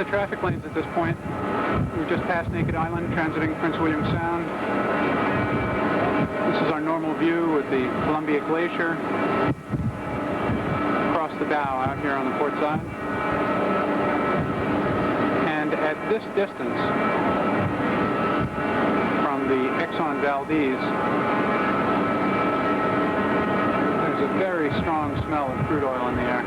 traffic lanes at this point. We've just passed Naked Island, transiting Prince William Sound. This is our normal view with the Columbia Glacier across the bow out here on the port side. And at this distance from the Exxon Valdez, there's a very strong smell of crude oil in the air.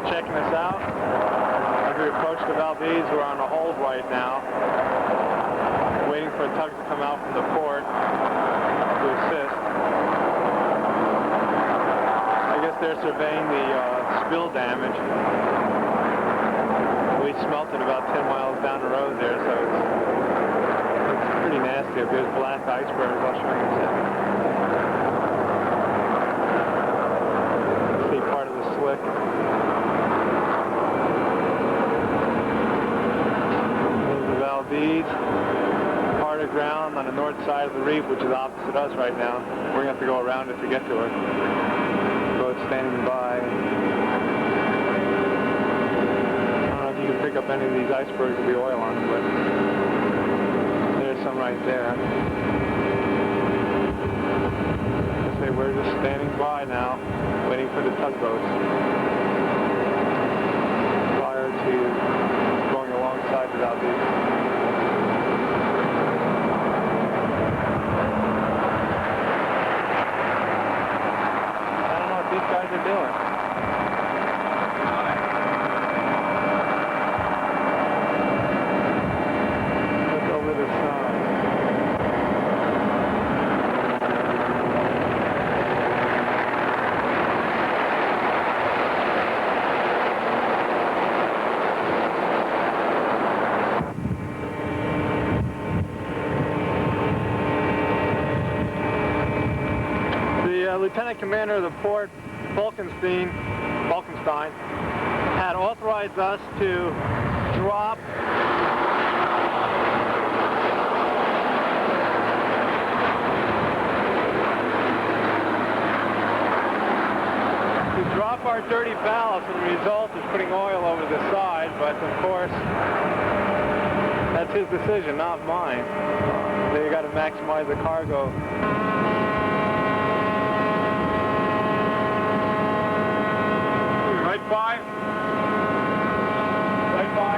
Checking us out as we approach the Valdez. We're on a hold right now, waiting for a tug to come out from the port to assist. I guess they're surveying the spill damage. We smelt it about 10 miles down the road there, so it's pretty nasty. There's black icebergs. I'll show you in a second. See part of the slick. Valdez, part of ground on the north side of the reef, which is opposite us right now. We're going to have to go around it to get to it. Boat standing by. I don't know if you can pick up any of these icebergs with the oil on them, but there's some right there. I say we're just standing by now, waiting for the tugboats prior to going alongside the Valdez. These guys are doing. Look over the side. The Lieutenant Commander of the port, Falkenstein, had authorized us to drop our dirty ballast, and the result is putting oil over the side, but of course that's his decision, not mine. They got to maximize the cargo. Right by. Right by.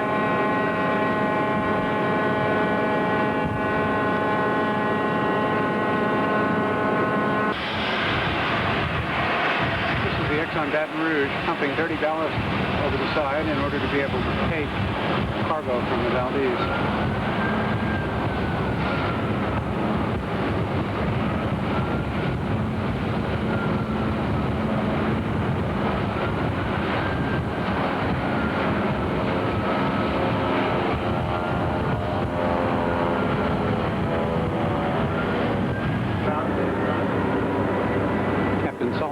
This is the Exxon Baton Rouge pumping dirty ballast over the side in order to be able to take cargo from the Valdez.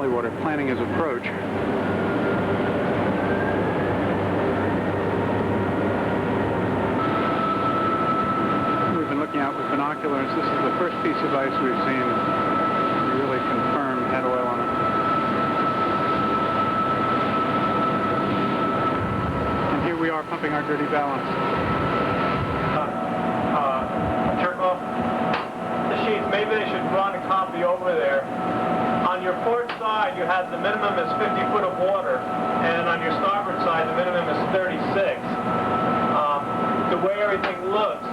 Water planning his approach. We've been looking out with binoculars. This is the first piece of ice we've seen really confirmed had oil on it. And here we are pumping our dirty ballast. Cherkov, the sheets, maybe they should run a copy over there. On your port side, you have the minimum is 50 foot of water, and on your starboard side, the minimum is 36. The way everything looks,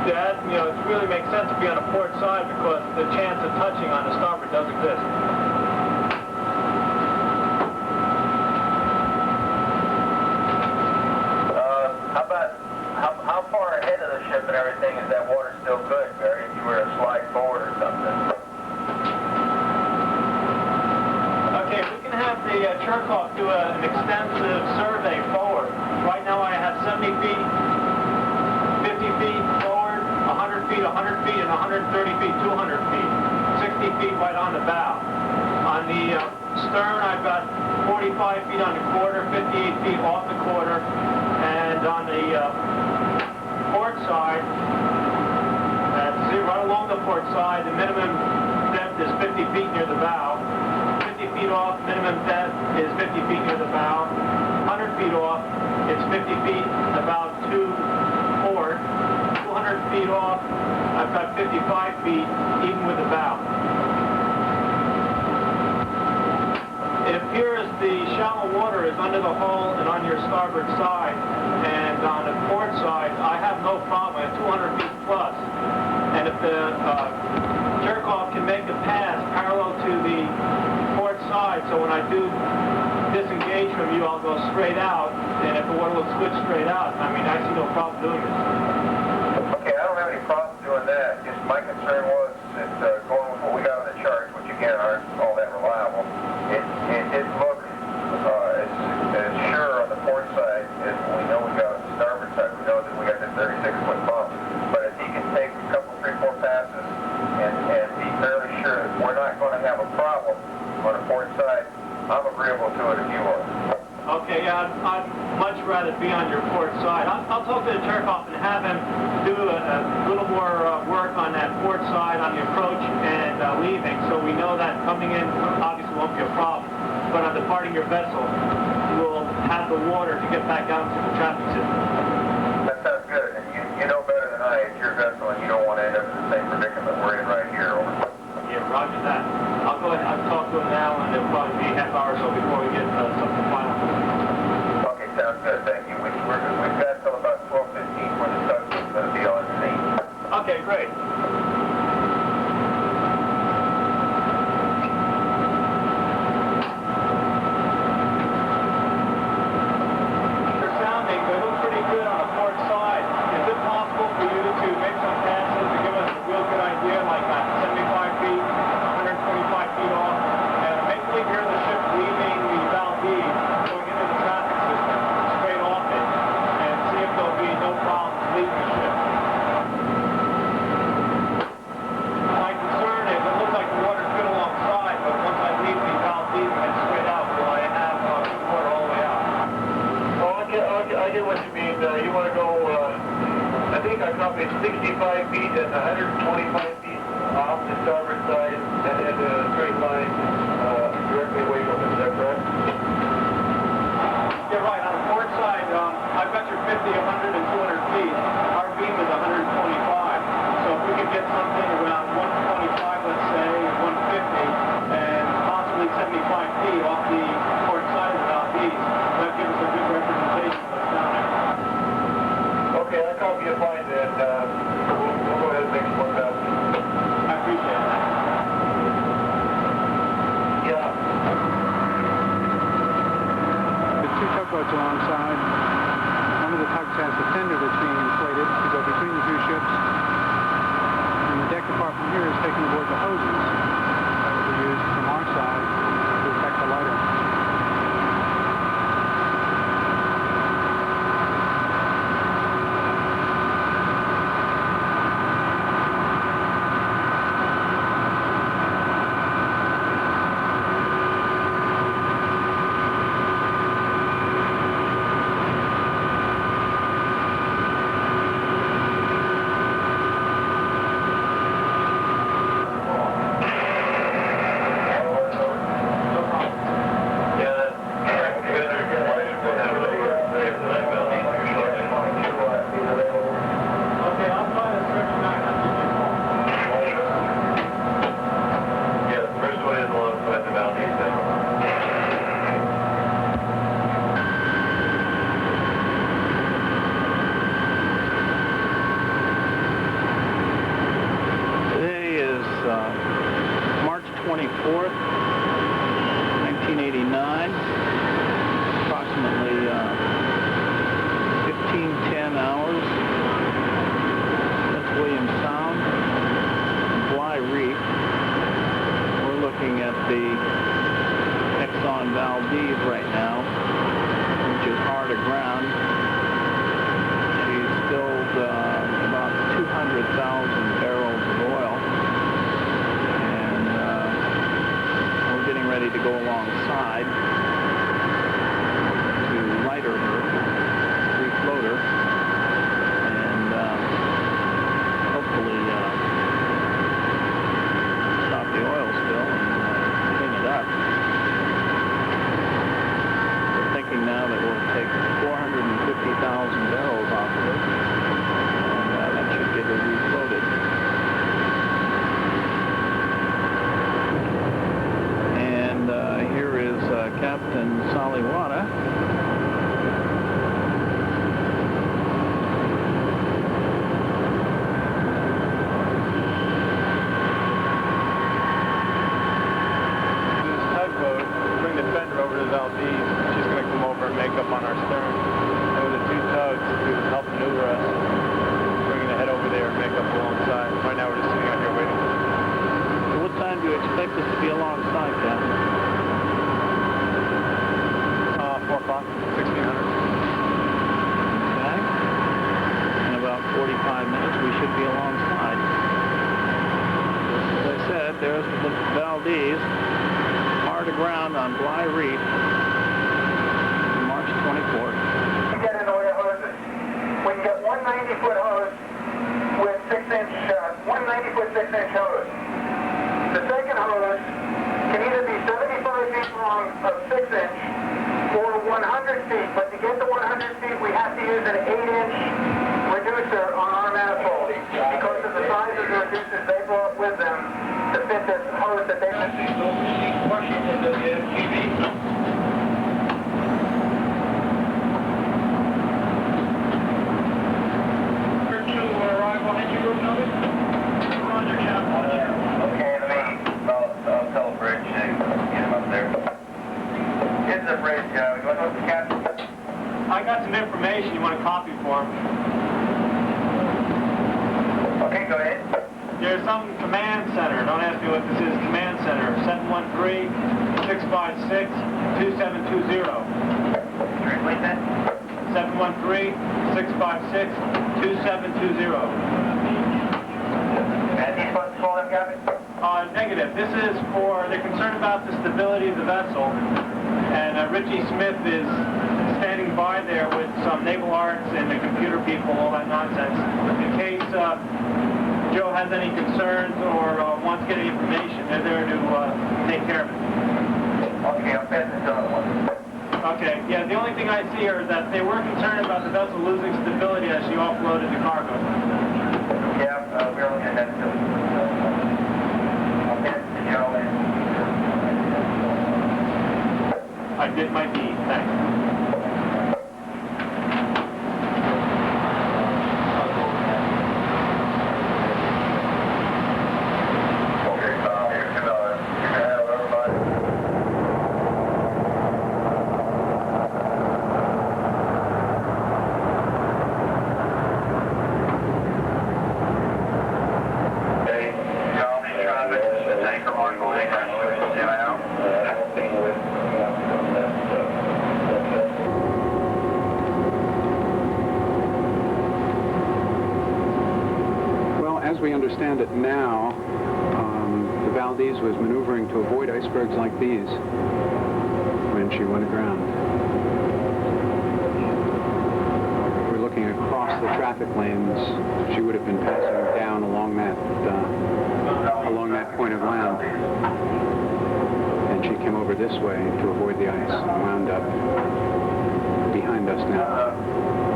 that it really makes sense to be on the port side because the chance of touching on the starboard does exist. How far stern, I've got 45 feet on the quarter, 58 feet off the quarter, and on the port side, right along the port side, the minimum depth is 50 feet near the bow. 50 feet off, minimum depth is 50 feet near the bow. 100 feet off, it's 50 feet about to port. 200 feet off, I've got 55 feet even with the bow. It appears the shallow water is under the hull and on your starboard side, and on the port side, I have no problem at 200 feet plus. And if the jerk-off can make a pass parallel to the port side, so when I do disengage from you, I'll go straight out, and if the water looks good straight out, I mean, I see no problem doing this. Okay, I don't have any problem doing that. Just my concern was that going with what we got on the chart, which again aren't all that reliable, it didn't look as sure on the port side as we know we got on the starboard side. We know that we got the 36-foot bump. But if he can take a couple, 3, 4 passes and be fairly sure that we're not going to have a problem on the port side, I'm agreeable to it if you are. Okay, yeah, I'd much rather be on your port side. I'll talk to the jerk-off and have him do a little more work on that port side on the approach and leaving, so we know that coming in obviously won't be a problem. But on departing your vessel, we'll have the water to get back out into the traffic system. That sounds good. And you know better than I, it's your vessel, and you don't want to end up in the same predicament we're in right here. Over. Yeah, roger that. I'll go ahead and talk to him now, and it'll probably be a half hour or so before we get something final. Okay, sounds good. Thank you. We've got till about 12:15 when the sun's going to be on scene. Okay, great. Sounding, they look pretty good on the port side. Is it possible for you to make some passes to give us a real good idea, like 75 feet, 125 feet off, and make me hear the ship leaving the Valdez, going into the traffic system, straight off it, and see if there'll be no problems leaving the ship. My concern is it looks like the water's good alongside, but once I leave the Valdez and head straight out, will I have good water all the way out? Oh, I get what you mean. You want to go, I think I copied 65 feet and 125 feet off the starboard side and a straight line directly away from it. Is that correct? You're right. On the port side, I've got your 50, 100, and 200 feet. Our beam is 125. So if we could get something around 125, let's say, 150, and possibly 75 feet off the port side of the Valdez, that gives us a good representation of what's down there. Okay, I'll copy a find and we'll go ahead and make some more passes. I appreciate that. Yeah. There's 2 tugboats alongside. One of the tugs has the tender that's being inflated to go between the 2 ships. And the deck apart from here is taking aboard the hoses that will be used from our side to affect the lighter. March 24th, 1989, approximately 15:10 hours, Prince William Sound, Bly Reef. We're looking at the Exxon Valdez right now, which is hard aground. She's filled about 200,000 barrels of oil, and we're getting ready to go alongside. and Saliwata. This tugboat, bring the fender over to Valdez. She's going to come over and make up on our stern. And with the two tugs, we would help maneuver us, bringing the head over there and make up alongside. Right now we're just sitting out here waiting. What time do you expect us to be alongside, Captain? 4 o'clock, 1600. Okay. In about 45 minutes, we should be alongside. As I said, there's the Valdez, hard aground on Bly Reef, March 24th. We get in the way of hoses. We can get one 90-foot hose with 6-inch, one 90-foot 6-inch hose. The second hose can either be 75 feet long of 6-inch or 100 feet, but to get to 100 feet, we have to use an 8-inch reducer on our manifold because of the size of the reducers they brought with them to fit this hose that they... Okay, I'll tell Bridge to get him up there. Here's the bridge, you want to know the captain? I got some information you want a copy for him. Okay, go ahead. There's some command center. Don't ask me what this is. Command center, 713-656-2720. Translate that. 713-656-2720. And he's supposed to call them, Captain? Negative. This is for, they're concerned about the stability of the vessel. And Richie Smith is standing by there with some naval arts and the computer people, all that nonsense. In case Joe has any concerns or wants to get any information, they're there to take care of it. Okay, I'll pass this to the other one. Okay, yeah, the only thing I see here is that they were concerned about the vessel losing stability as she offloaded the cargo. Yeah, we're looking at that too. I'll pass it to Joe and... I did my deed, thanks. As we understand it now, the Valdez was maneuvering to avoid icebergs like these when she went aground. We're looking across the traffic lanes. She would have been passing down along that point of land. And she came over this way to avoid the ice and wound up behind us now.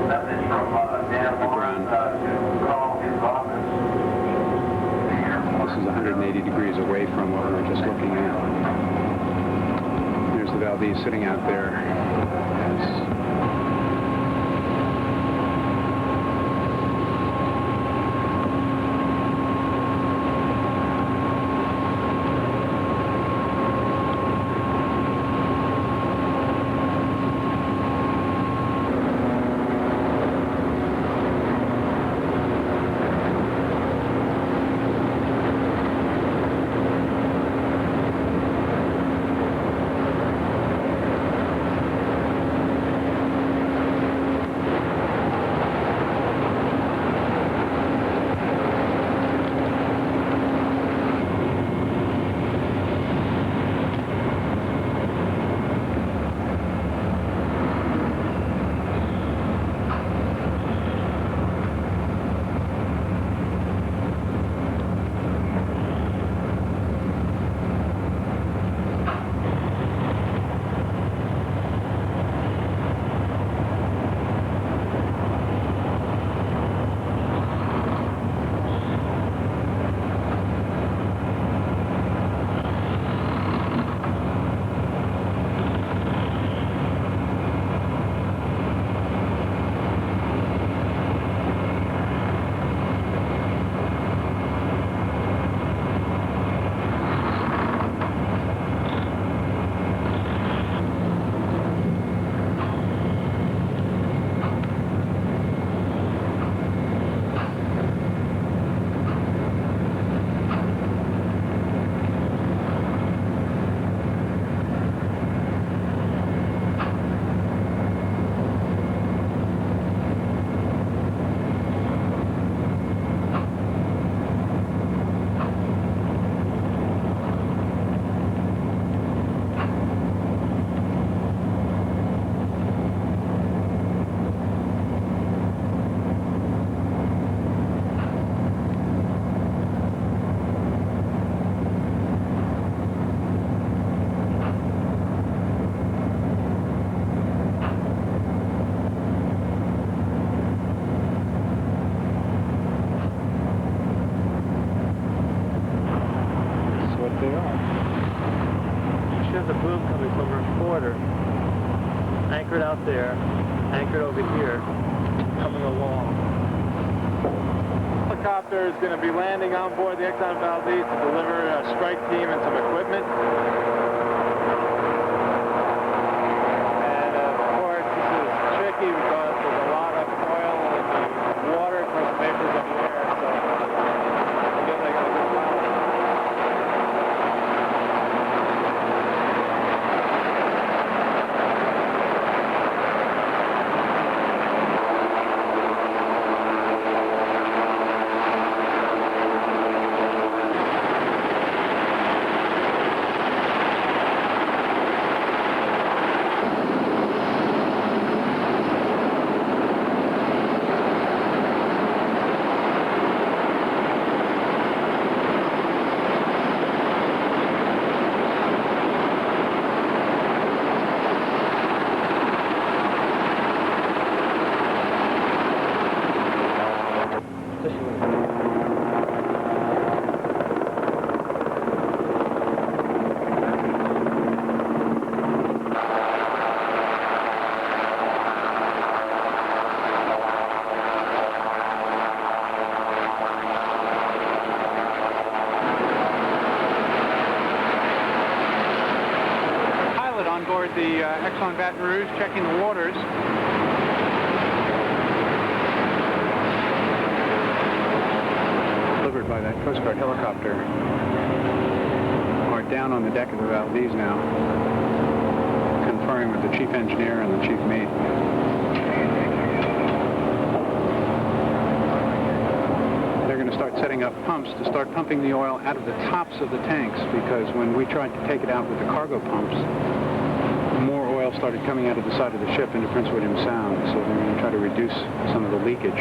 Message from Dan Warren to call his office. This is 180 degrees away from what we were just looking at. There's the Valdez sitting out there as there, anchored over here, coming along. The helicopter is going to be landing on board the Exxon Valdez to deliver a strike team and some equipment. And of course, this is tricky because there's a lot of oil in the water, of course, vapors of the air, so I guess I got a good balance. On board the Exxon Baton Rouge, checking the waters. Delivered by that Coast Guard helicopter. Are down on the deck of the Valdez now, conferring with the chief engineer and the chief mate. They're going to start setting up pumps to start pumping the oil out of the tops of the tanks, because when we tried to take it out with the cargo pumps, more oil started coming out of the side of the ship into Prince William Sound, so they're going to try to reduce some of the leakage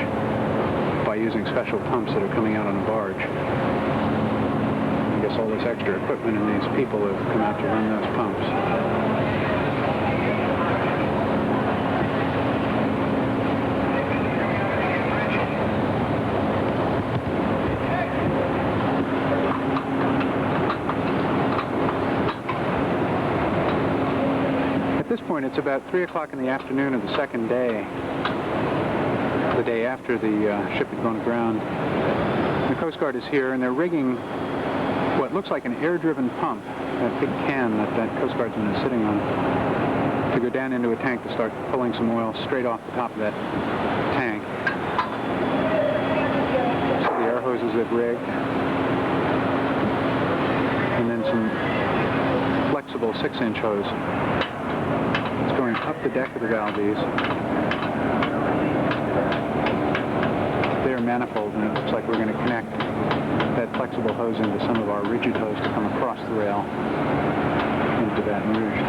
by using special pumps that are coming out on a barge. I guess all this extra equipment and these people have come out to run those pumps. At this point, it's about 3 o'clock in the afternoon of the second day, the day after the ship had gone aground. The Coast Guard is here, and they're rigging what looks like an air-driven pump, that big can that Coast Guardsman is sitting on, to go down into a tank to start pulling some oil straight off the top of that tank. So the air hoses they've rigged, and then some flexible 6-inch hose. It's going up the deck of the Valdez. They're manifold, and it looks like we're going to connect that flexible hose into some of our rigid hose to come across the rail into Baton Rouge.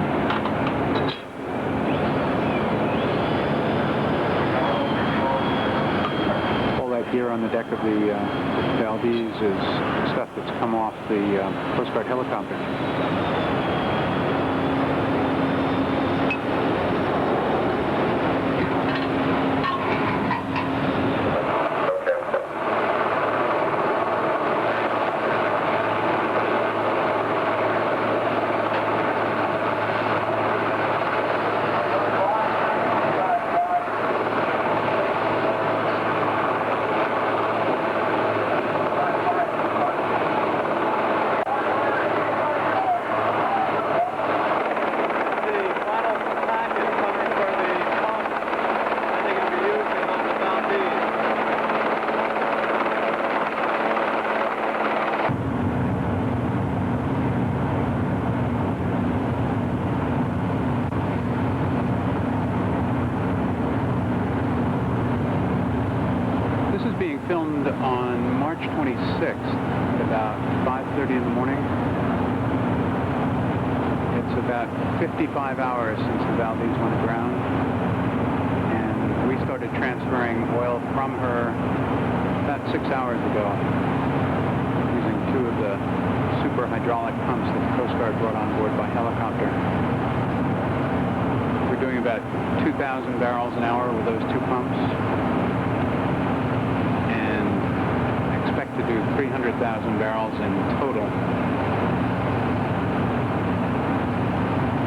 All that gear on the deck of the Valdez is stuff that's come off the Coast Guard helicopter. Filmed on March 26th at about 5:30 in the morning. It's about 55 hours since the Valdez went aground, and we started transferring oil from her about 6 hours ago using 2 of the super hydraulic pumps that the Coast Guard brought on board by helicopter. We're doing about 2,000 barrels an hour with those 2 pumps. To do 300,000 barrels in total.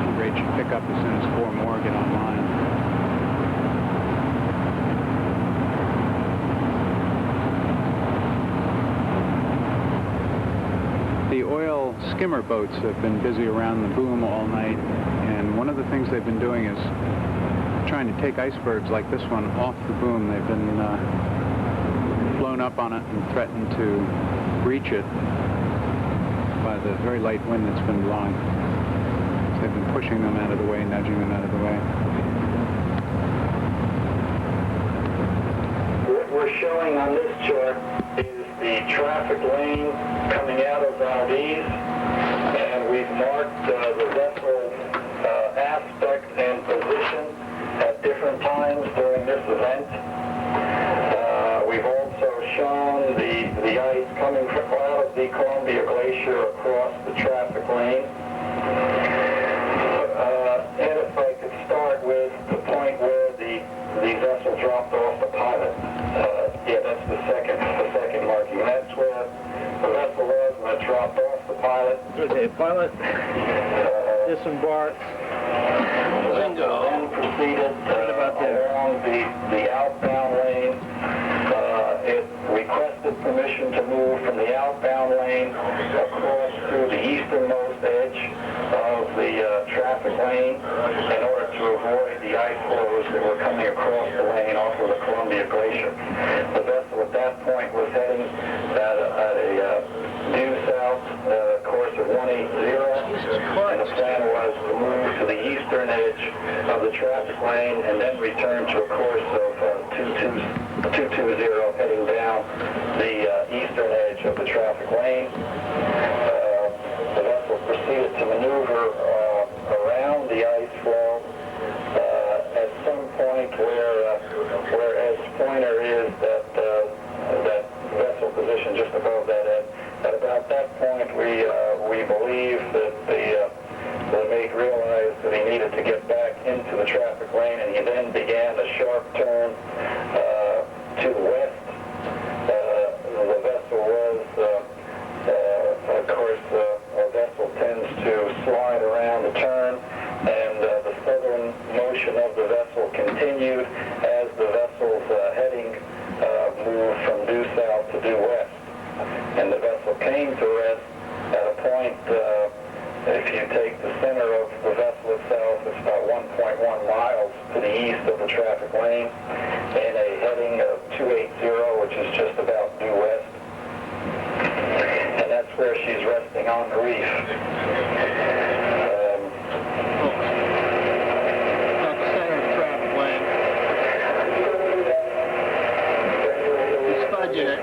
The rate should pick up as soon as 4 more get online. skimmer boats have been busy around the boom all night, and one of the things they've been doing is trying to take icebergs like this one off the boom. They've been blown up on it and threatened to breach it by the very light wind that's been blowing. So they've been pushing them out of the way, nudging them out of the way. What we're showing on this chart is the traffic lane coming out of Valdez, and we've marked the vessel aspect and position at different times during this event. We've also shown the ice coming out of the Columbia Glacier across the traffic lane. And if I could start with the point where the vessel dropped off the pilot. Yeah, that's the second marking. That's where the vessel was when it dropped off the pilot. Okay, pilot disembarked. Then proceeded along the outbound lane. It requested permission to move from the outbound lane across through the easternmost edge of the traffic lane in order to avoid the ice flows that were coming across the lane off of the Columbia Glacier. The vessel at that point was heading at a due south course of 180, and the plan was to move to the eastern edge of the traffic lane and then return to a course of 220 heading down the eastern edge of the traffic lane. The vessel proceeded to maneuver around the ice flow at some point where as pointer is that vessel position just above that end. At about that point, we believe that the mate realized that he needed to get back into the traffic lane, and he then began a sharp turn to the west. The vessel was, of course, a vessel tends to slide around the turn, and the southern motion of the vessel continued as the vessel's heading moved from due south to due west. And the vessel came to rest at a point, if you take the center of the vessel itself, it's about 1.1 miles to the east of the traffic lane, in a heading of 280, which is just about due west. And that's where she's resting on the reef. Not the center of the traffic lane. It's fudging it.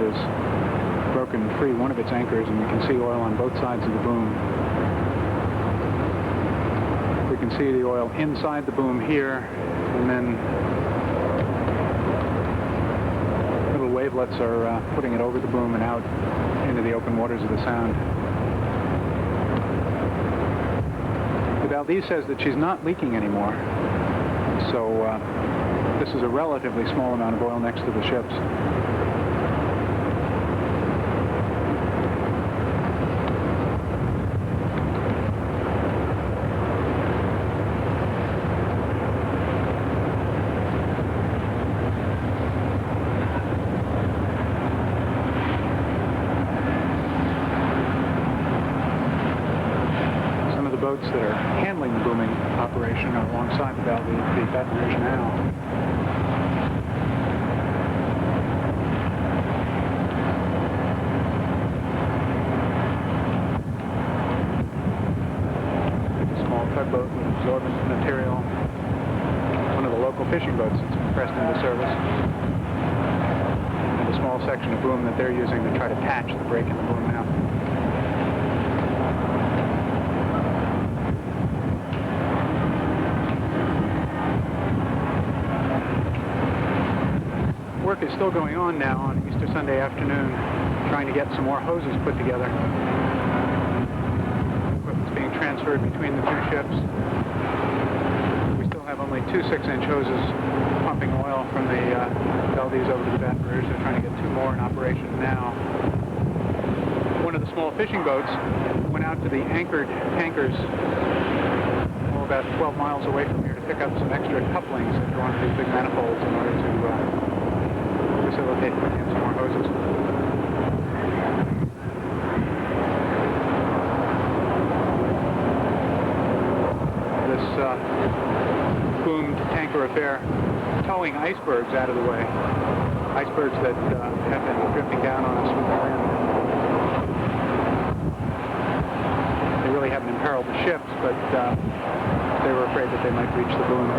end is broken free, one of its anchors, and you can see oil on both sides of the boom. We can see the oil inside the boom here, and then little wavelets are putting it over the boom and out into the open waters of the Sound. The Valdez says that she's not leaking anymore, so this is a relatively small amount of oil next to the ships. Boats that are handling the booming operation are alongside the Baton Rouge now. A small tugboat with absorbent material. One of the local fishing boats that's pressed into service. And a small section of boom that they're using to try to patch the break in the boom now. Work is still going on now on Easter Sunday afternoon, trying to get some more hoses put together. Equipment's being transferred between the two ships. We still have only two 6-inch hoses pumping oil from the Valdez over to the Baton Rouge. They're trying to get 2 more in operation now. One of the small fishing boats went out to the anchored tankers about 12 miles away from here to pick up some extra couplings that go onto these big manifolds in order to facilitate putting in some more hoses. This boomed tanker affair towing icebergs out of the way. Icebergs that have been drifting down on us with the wind. They really haven't imperiled the ships, but they were afraid that they might reach the boom.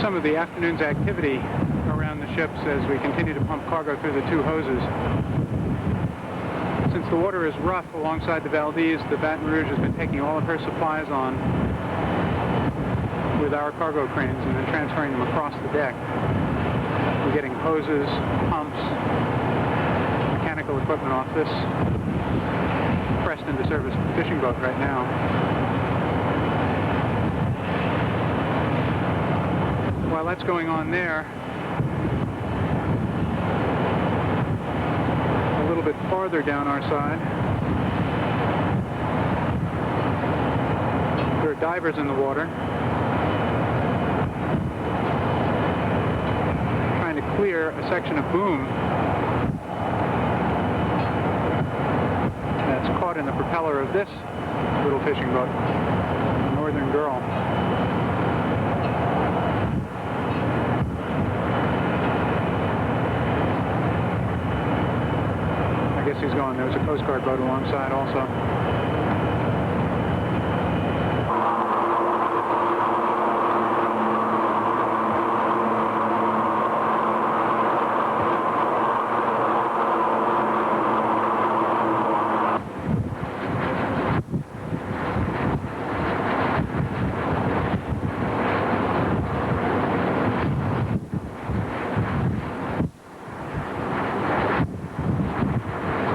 Some of the afternoon's activity around the ships as we continue to pump cargo through the 2 hoses. Since the water is rough alongside the Valdez, the Baton Rouge has been taking all of her supplies on with our cargo cranes and then transferring them across the deck. We're getting hoses, pumps, mechanical equipment off this pressed into service fishing boat right now. While that's going on there, a little bit farther down our side, there are divers in the water trying to clear a section of boom that's caught in the propeller of this little fishing boat, Northern Girl. He's going. There's a Coast Guard boat alongside also.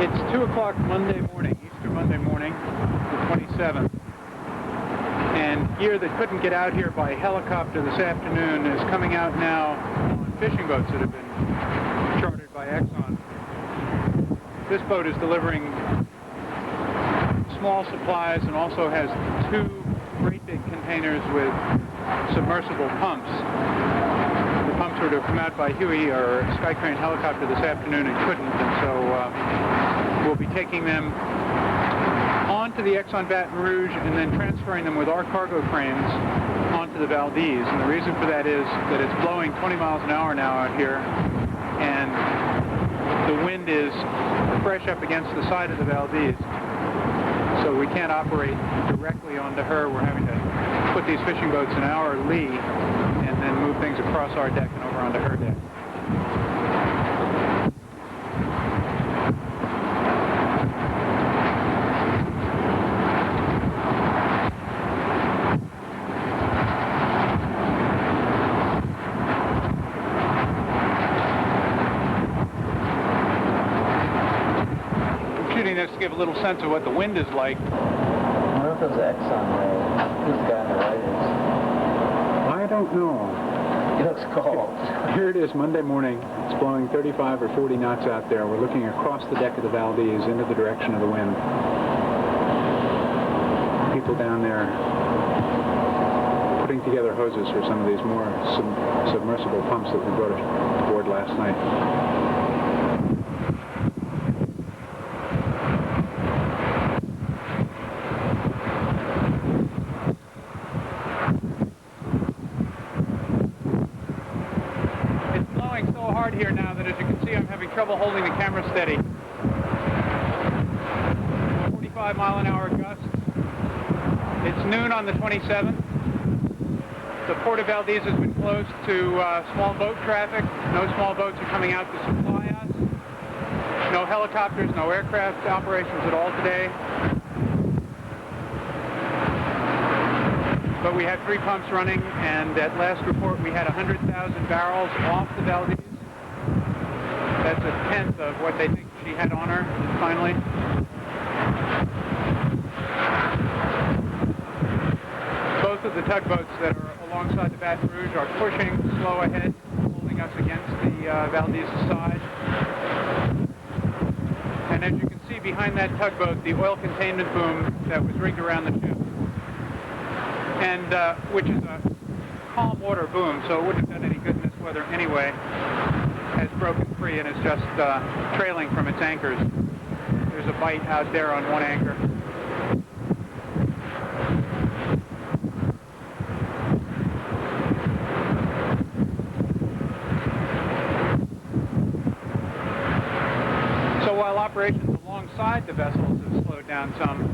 It's 2 o'clock Monday morning, Easter Monday morning, the 27th. And gear that couldn't get out here by helicopter this afternoon is coming out now on fishing boats that have been chartered by Exxon. This boat is delivering small supplies and also has 2 great big containers with submersible pumps. The pumps were to have come out by Huey or Sky Crane helicopter this afternoon and couldn't, and so we'll be taking them onto the Exxon Baton Rouge and then transferring them with our cargo cranes onto the Valdez. And the reason for that is that it's blowing 20 miles an hour now out here, and the wind is fresh up against the side of the Valdez. So we can't operate directly onto her. We're having to put these fishing boats in our lee and then move things across our deck and over onto her deck. This to give a little sense of what the wind is like. I wonder if those Exxon who's the guy on the right is. I don't know. He looks cold. Here it is Monday morning. It's blowing 35 or 40 knots out there. We're looking across the deck of the Valdez into the direction of the wind. People down there putting together hoses for some of these more submersible pumps that we brought aboard last night. Here now that, as you can see, I'm having trouble holding the camera steady. 45 mile an hour gusts. It's noon on the 27th. The Port of Valdez has been closed to small boat traffic. No small boats are coming out to supply us. No helicopters, no aircraft operations at all today. But we had 3 pumps running, and at last report we had 100,000 barrels off the Valdez. That's a tenth of what they think she had on her, finally. Both of the tugboats that are alongside the Baton Rouge are pushing slow ahead, holding us against the Valdez's side. And as you can see behind that tugboat, the oil containment boom that was rigged around the ship, and which is a calm water boom, so it wouldn't have done any good in this weather anyway, has broken free and is just trailing from its anchors. There's a bite out there on one anchor. So while operations alongside the vessels have slowed down some,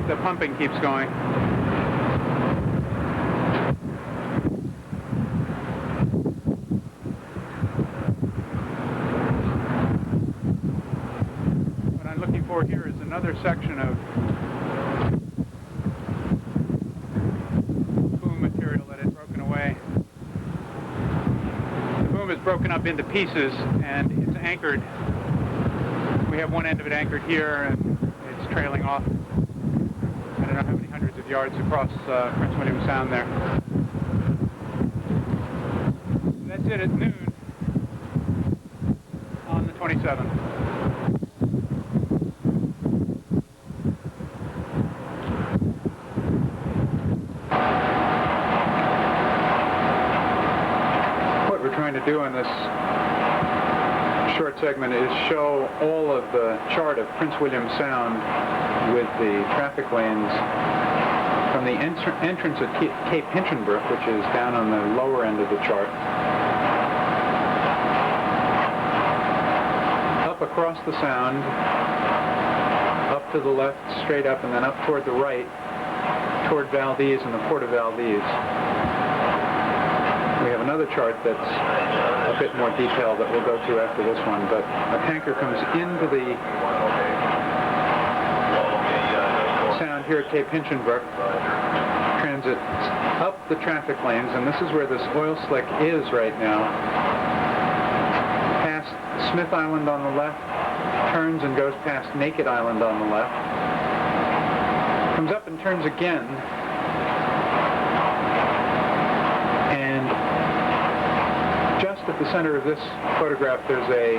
the pumping keeps going. Here is another section of boom material that had broken away. The boom is broken up into pieces and it's anchored. We have one end of it anchored here and it's trailing off. I don't know how many hundreds of yards across Prince William Sound there. That's it at noon on the 27th. To do in this short segment is show all of the chart of Prince William Sound with the traffic lanes from the entrance at Cape Hinchinbrook, which is down on the lower end of the chart, up across the Sound, up to the left, straight up, and then up toward the right, toward Valdez and the Port of Valdez. We have another chart that's a bit more detailed that we'll go through after this one, but a tanker comes into the Sound here at Cape Hinchinbrook, transits up the traffic lanes, and this is where this oil slick is right now, past Smith Island on the left, turns and goes past Naked Island on the left, comes up and turns again, at the center of this photograph there's a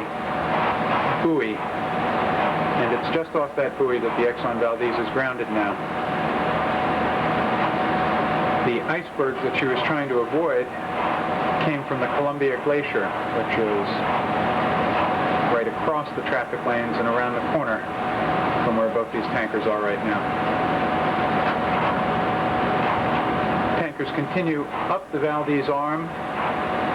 buoy, and it's just off that buoy that the Exxon Valdez is grounded now. The iceberg that she was trying to avoid came from the Columbia Glacier, which is right across the traffic lanes and around the corner from where both these tankers are right now. Tankers continue up the Valdez Arm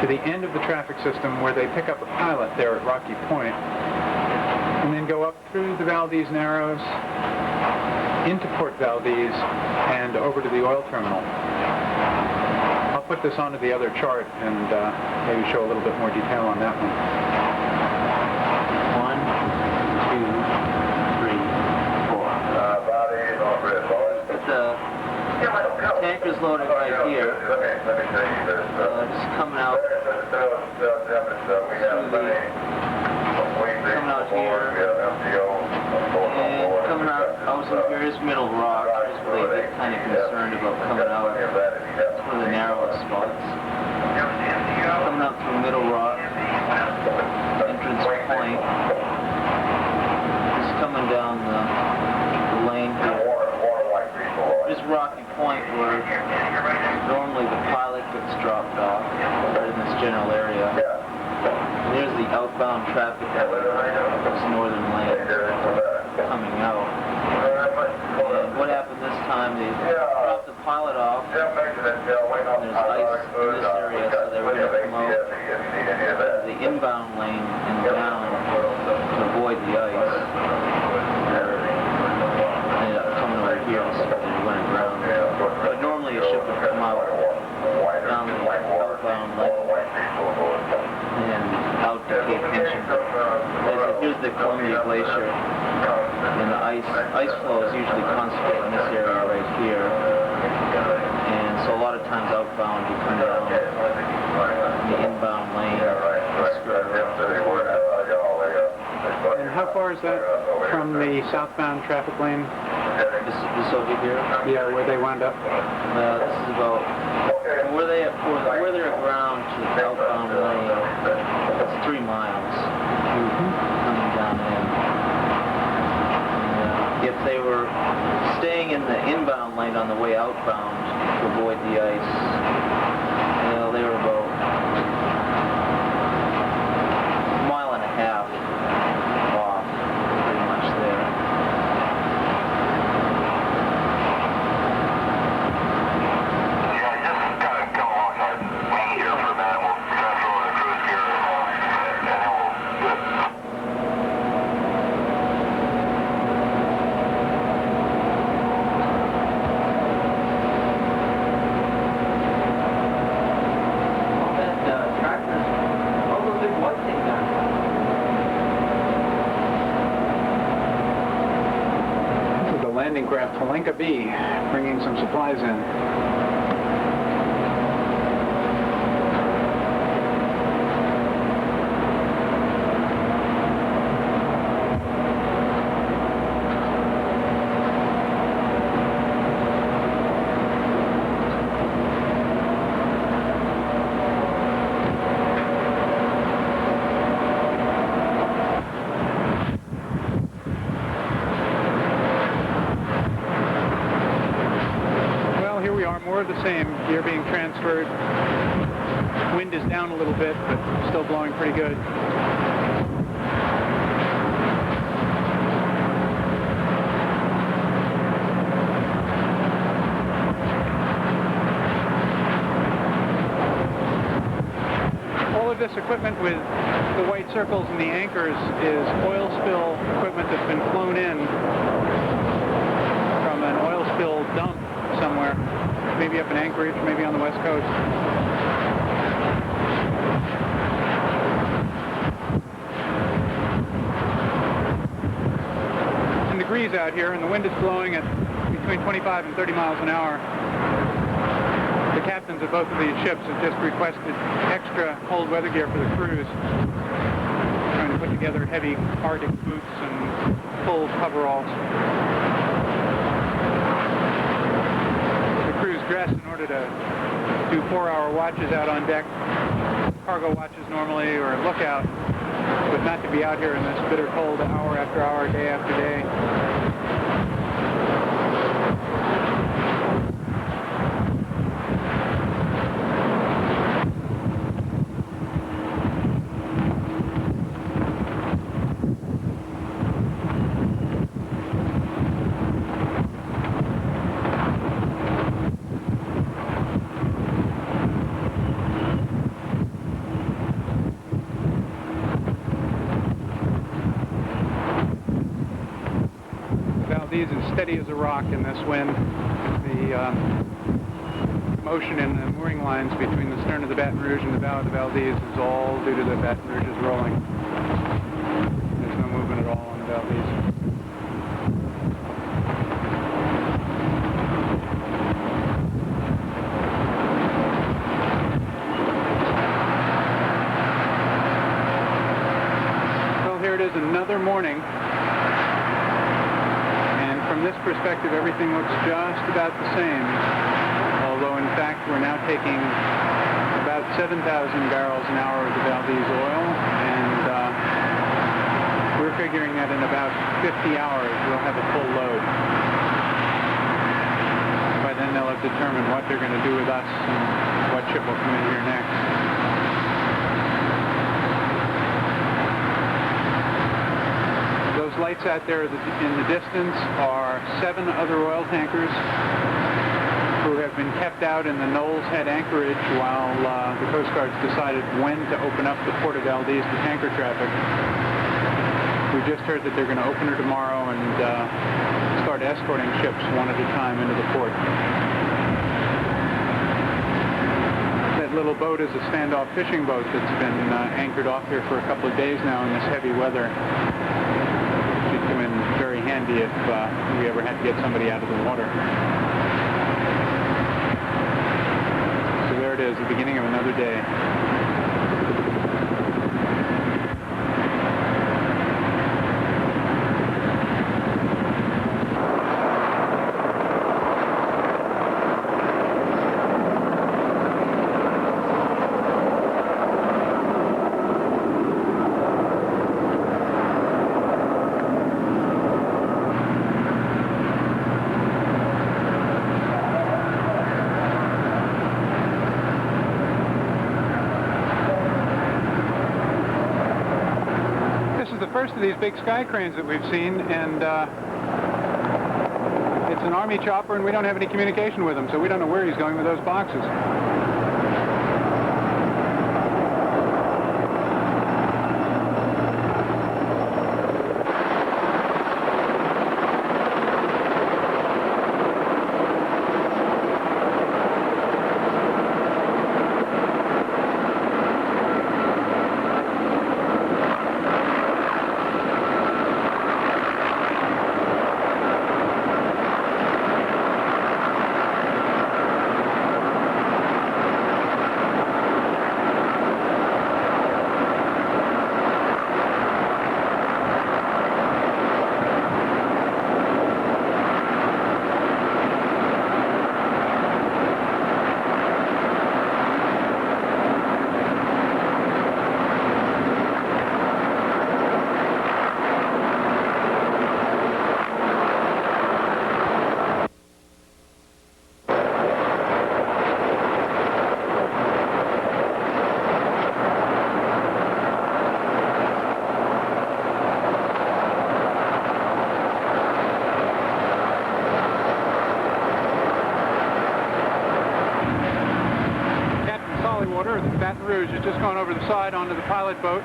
to the end of the traffic system where they pick up a pilot there at Rocky Point, and then go up through the Valdez Narrows into Port Valdez and over to the oil terminal. I'll put this onto the other chart and maybe show a little bit more detail on that one. 1, 2, 3, 4. Valdez on red, boys. The tanker's loaded right here. Let me show you this. Just coming out. Coming out here. And coming out so here is Middle Rock. Here's where they get kind of concerned about coming out. That's one of the narrowest spots. Coming out through Middle Rock. Entrance point. Just coming down the lane here. This Rocky Point where normally the pilot gets dropped off, right in this general area. And there's the outbound traffic that this northern lane coming out. And what happened this time, they dropped the pilot off. There's ice in this area, so they were going to come out the inbound lane and down to avoid the ice. Ended up coming over here, so they went around. But normally a ship would come out down the outbound lane and out to Cape Henson. Here's the Columbia Glacier, and the ice flow is usually concentrated in this area right here. And so a lot of times outbound you come down the inbound lane and skirt around. And how far is that from the southbound traffic lane? This over here? Yeah, where they wound up? This is about where they're aground to the outbound lane. It's 3 miles coming down in. And, if they were staying in the inbound lane on the way outbound to avoid the ice, they were about a mile and a half off, pretty much there. Landing craft Palenka B, bringing some supplies in. More of the same, gear being transferred. Wind is down a little bit, but still blowing pretty good. All of this equipment with the white circles and the anchors is oil spill equipment that's been flown in from an oil spill dump somewhere. Maybe up in Anchorage, maybe on the West Coast. And the breeze out here, and the wind is blowing at between 25 and 30 miles an hour. The captains of both of these ships have just requested extra cold weather gear for the crews. Trying to put together heavy Arctic boots and full coveralls. Dressed in order to do 4-hour watches out on deck, cargo watches normally, or lookout, but not to be out here in this bitter cold hour after hour, day after day. steady as a rock in this wind. The motion in the mooring lines between the stern of the Baton Rouge and the bow of the Valdez is all due to the Baton Rouge's rolling. There's no movement at all on the Valdez. Here it is, another morning, and from this perspective everything looks just about the same, although in fact we're now taking about 7,000 barrels an hour of the Valdez oil, and we're figuring that in about 50 hours we'll have a full load. By then they'll have determined what they're going to do with us and what ship will come in here next. Those lights out there in the distance are 7 other oil tankers who have been kept out in the Knowles Head anchorage while the Coast Guard's decided when to open up the Port of Valdez to tanker traffic. We just heard that they're going to open her tomorrow and start escorting ships one at a time into the port. That little boat is a standoff fishing boat that's been anchored off here for a couple of days now in this heavy weather. Come in very handy if we ever had to get somebody out of the water. So there it is, the beginning of another day. First of these big sky cranes that we've seen, and it's an Army chopper, and we don't have any communication with him, so we don't know where he's going with those boxes. Baton Rouge is just going over the side onto the pilot boat.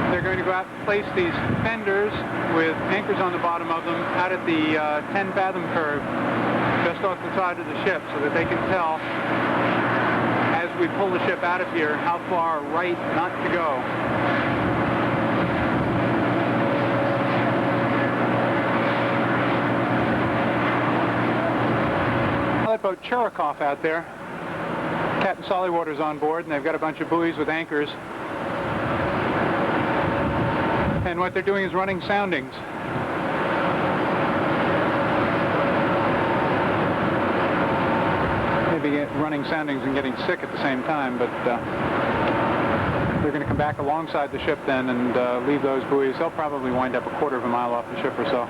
They're going to go out and place these fenders with anchors on the bottom of them out at the 10-fathom curve just off the side of the ship so that they can tell as we pull the ship out of here how far right not to go. Pilot boat Chirikoff out there. Captain Sollywater's on board, and they've got a bunch of buoys with anchors. And what they're doing is running soundings. Maybe running soundings and getting sick at the same time, but they're going to come back alongside the ship then and leave those buoys. They'll probably wind up a quarter of a mile off the ship or so.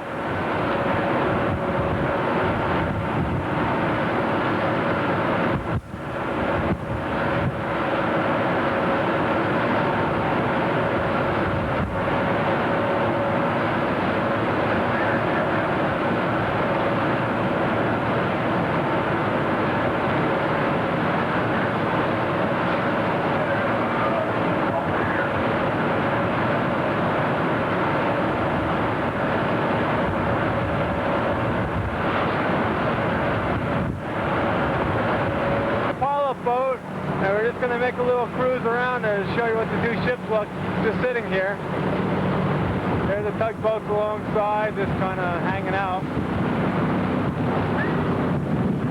going to make a little cruise around to show you what the two ships look just sitting here. There's the tugboats alongside, just kind of hanging out.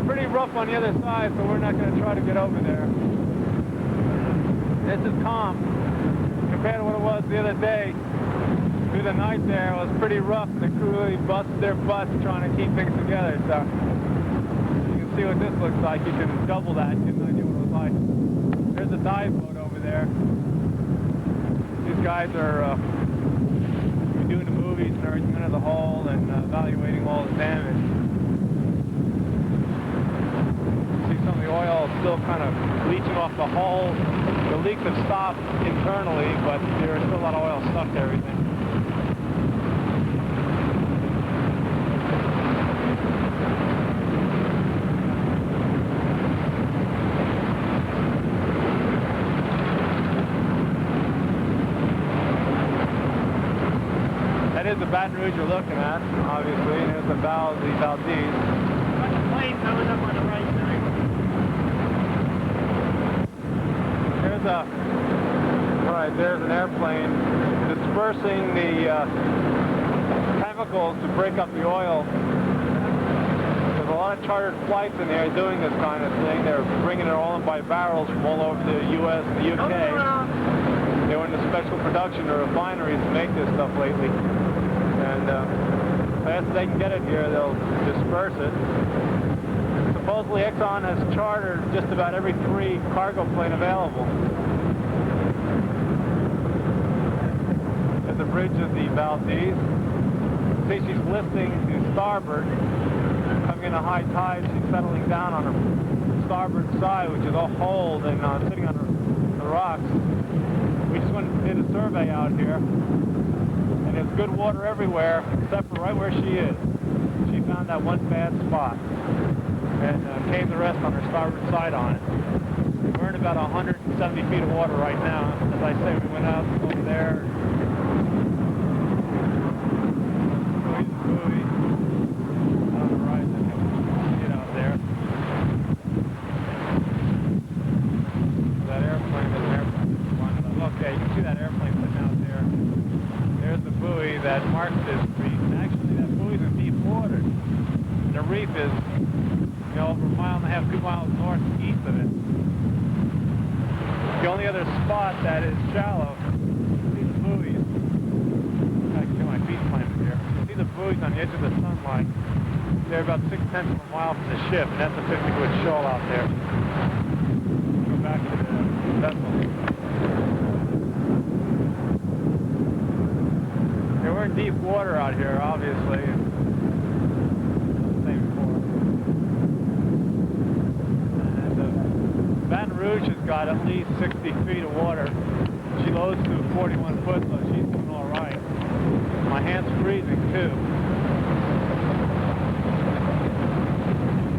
Pretty rough on the other side, so we're not going to try to get over there. This is calm compared to what it was the other day. Through the night there, it was pretty rough. The crew really busted their butts trying to keep things together. So you can see what this looks like. You can double that, get an idea what it was like. There's a dive boat over there. These guys are doing the movies and everything under the hull and evaluating all the damage. See some of the oil still kind of leaching off the hull. The leaks have stopped internally, but there's still a lot of oil stuck to everything. That is the Baton Rouge you're looking at, obviously, and there's the Valdez. Got the plane coming up on the right side. There's an airplane dispersing the chemicals to break up the oil. There's a lot of chartered flights in there doing this kind of thing. They're bringing it all in by barrels from all over the U.S. and the U.K. They were in the special production of refineries to make this stuff lately. And as fast as they can get it here, they'll disperse it. Supposedly Exxon has chartered just about every free cargo plane available. At the bridge of the Valdez. See, she's lifting to starboard. Coming into high tide, she's settling down on her starboard side, which is all holed and sitting on the rocks. We just went and did a survey out here, and there's good water everywhere except for right where she is. She found that one bad spot and came to rest on her starboard side on it. We're in about 170 feet of water right now. As I say, we went out over there. Buoy on the horizon. Get out there. That airplane, there's an airplane. Okay, you can see that airplane sitting out there. There's the buoy that marks this reef. And actually, that buoy's in deep water. And the reef is, over a mile and a half, 2 miles north and east of it. The only other spot that is shallow, see the buoys. I can see my feet planted here. See the buoys on the edge of the sunlight. They're about 6/10 of a mile from the ship, and that's a 50-foot shoal out there. Go back to the vessel. Yeah, we're in deep water out here, obviously. Baton Rouge has got at least 60 feet of water. She loads to 41 foot, so she's doing all right. My hand's freezing too.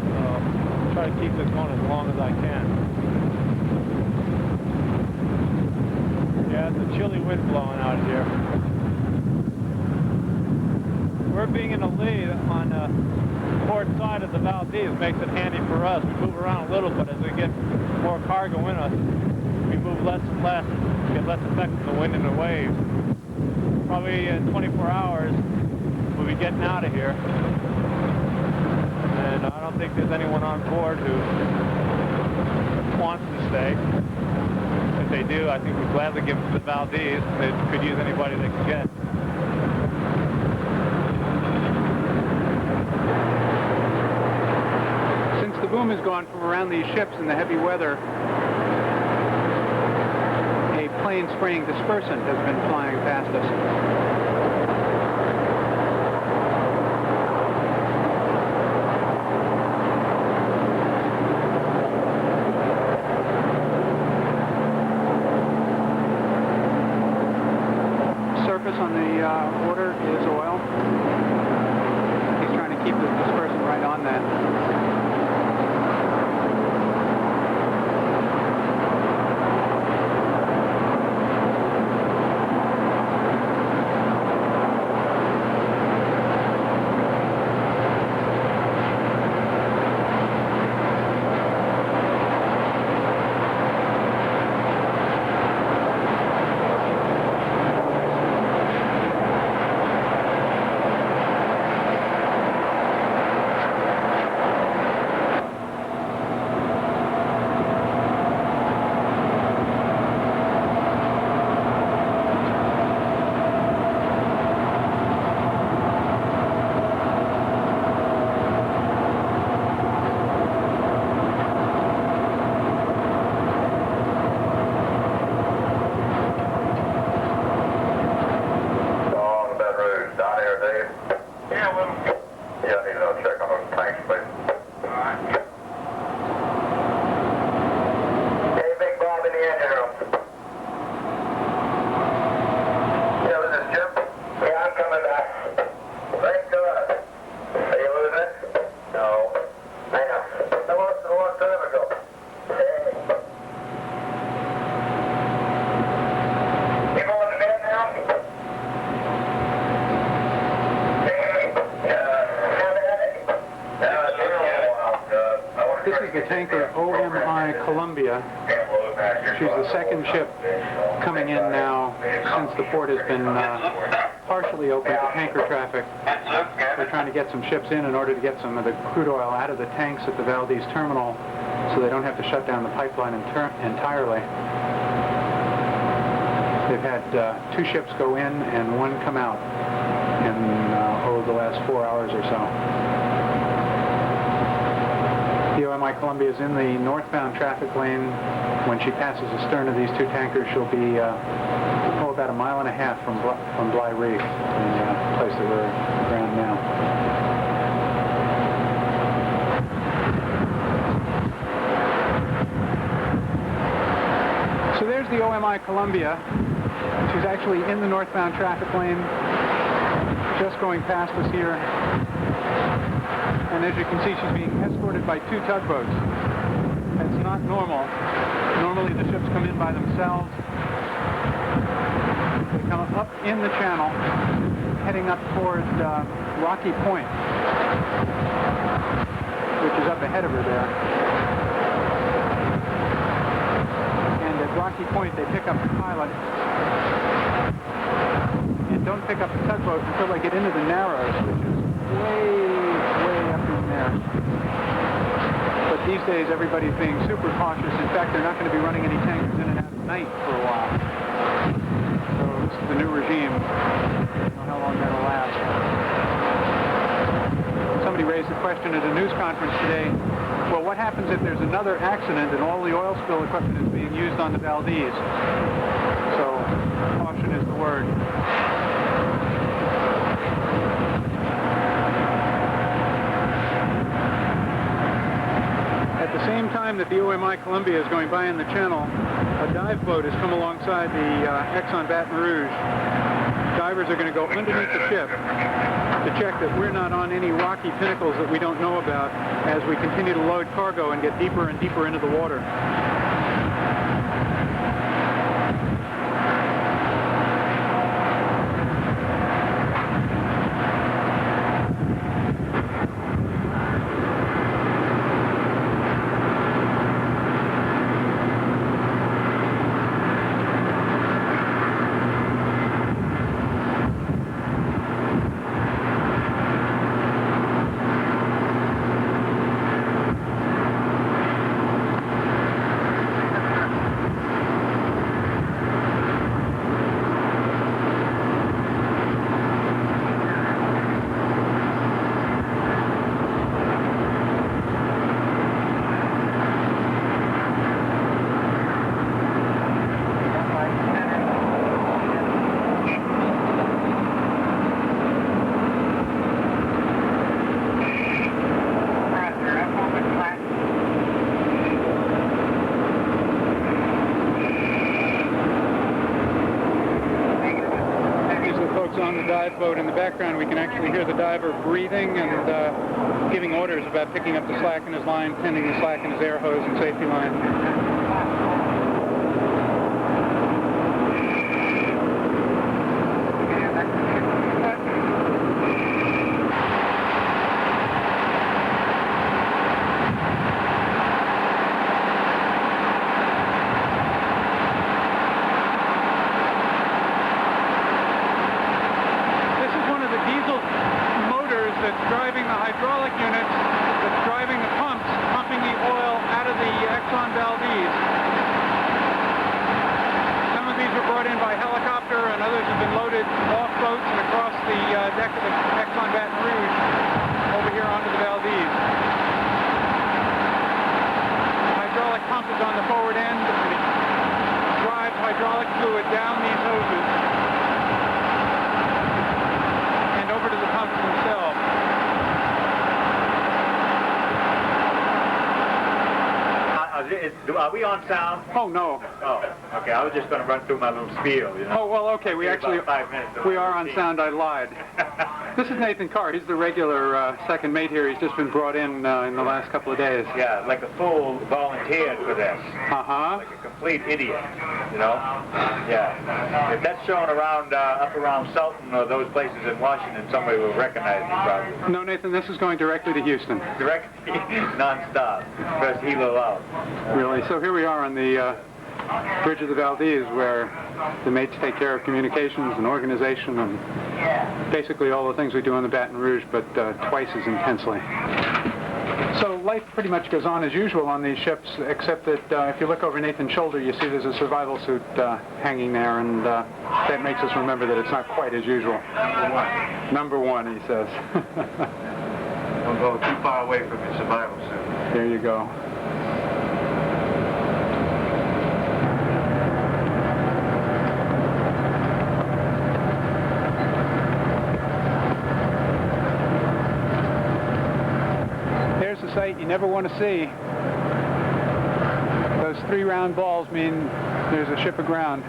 So I'll try to keep this going as long as I can. Yeah, it's a chilly wind blowing out here. We're being in the lead on the port side of the Valdez makes it handy for us. We move around a little, but as we get more cargo in us, we move less and less, get less effect from the wind and the waves. Probably in 24 hours, we'll be getting out of here. And I don't think there's anyone on board who wants to stay. If they do, I think we'd gladly give them to the Valdez. They could use anybody they can get. The boom has gone from around these ships in the heavy weather. A plane spraying dispersant has been flying past us. Surface on the water is oil. He's trying to keep the dispersant right on that. This is the tanker OMI Columbia. She's the second ship coming in now since the port has been partially open to tanker traffic. They're trying to get some ships in order to get some of the crude oil out of the tanks at the Valdez terminal so they don't have to shut down the pipeline entirely. They've had 2 ships go in and 1 come out in the last 4 hours or so. The OMI Columbia is in the northbound traffic lane. When she passes astern of these 2 tankers, she'll be about 1.5 miles from Bly Reef, the place that we're around now. So there's the OMI Columbia. She's actually in the northbound traffic lane, just going past us here. And as you can see, she's being escorted by 2 tugboats. That's not normal. Normally the ships come in by themselves. They come up in the channel, heading up toward Rocky Point, which is up ahead of her there. And at Rocky Point, they pick up the pilot and don't pick up the tugboat until they get into the Narrows, which is way up in there. But these days, everybody's being super cautious. In fact, they're not going to be running any tankers in and out at night for a while. So this is the new regime. I don't know how long that'll last. Somebody raised the question at a news conference today, well, what happens if there's another accident and all the oil spill equipment is being used on the Valdez? So caution is the word. At the same time that the OMI Columbia is going by in the channel, a dive boat has come alongside the Exxon Baton Rouge. Divers are going to go underneath the ship to check that we're not on any rocky pinnacles that we don't know about as we continue to load cargo and get deeper and deeper into the water. On the dive boat in the background, we can actually hear the diver breathing and giving orders about picking up the slack in his line, tending the slack in his air hose and safety line. Driving the hydraulic units, that's driving the pumps, pumping the oil out of the Exxon Valdez. Some of these were brought in by helicopter and others have been loaded off boats and across the deck of the Exxon Baton Rouge over here onto the Valdez. The hydraulic pump is on the forward end and it drives hydraulic fluid down these hoses and over to the pumps themselves. Are we on sound? Oh, no. Oh, okay. I was just going to run through my little spiel, you know. Oh, well, okay. We actually, 5 minutes. we are on sound. I lied. This is Nathan Carr. He's the regular second mate here. He's just been brought in the last couple of days. Yeah, like a fool volunteered for this. Uh-huh. Like a complete idiot, you know? Yeah. If that's shown around, up around Sultan or those places in Washington, somebody will recognize me probably. No, Nathan, this is going directly to Houston. Directly, non-stop. First helo out. Really? So here we are on the Bridge of the Valdez, where the mates take care of communications and organization and basically all the things we do on the Baton Rouge, but twice as intensely. So life pretty much goes on as usual on these ships, except that if you look over Nathan's shoulder, you see there's a survival suit hanging there, and that makes us remember that it's not quite as usual. Number one, he says. Don't go too far away from your survival suit. There you go. There's a sight you never want to see. Those 3 round balls mean there's a ship aground.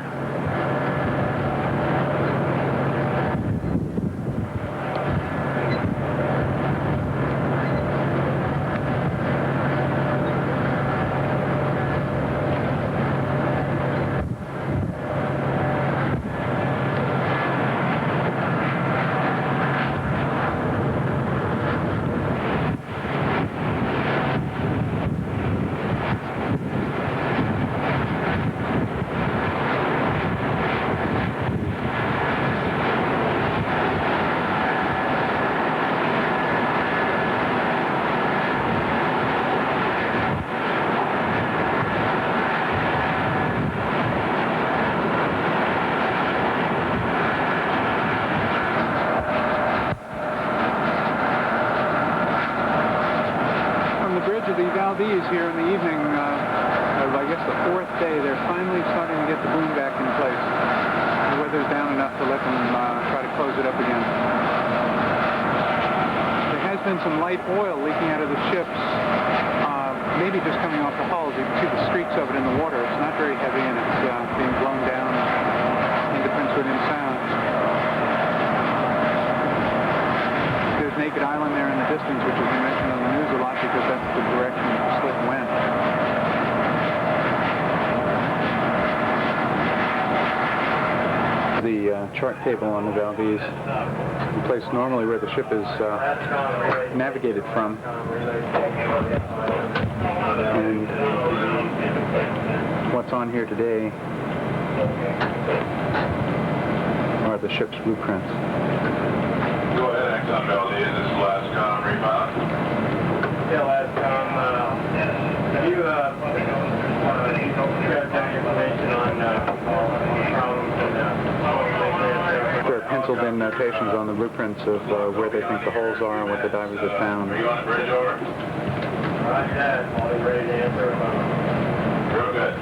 The Valdez here in the evening of, I guess, the 4th day, they're finally starting to get the boom back in place. The weather's down enough to let them try to close it up again. There has been some light oil leaking out of the ships, maybe just coming off the hulls. You can see the streaks of it in the water. It's not very heavy, and it's being blown down into Prince William Sound. There's Naked Island there in the distance, which has been mentioned on the news a lot because that's the direction the slip went. The chart table on the Valdez, the place normally where the ship is navigated from, and what's on here today are the ship's blueprints. Go ahead, Exxon Valdez. This is LASCOM rebound. Yeah, LASCOM, have you got down information on problems and There are penciled in notations on the blueprints of where they think the holes are and what the divers have found. Are you on the bridge, over? Roger that. All ready to answer. Real good.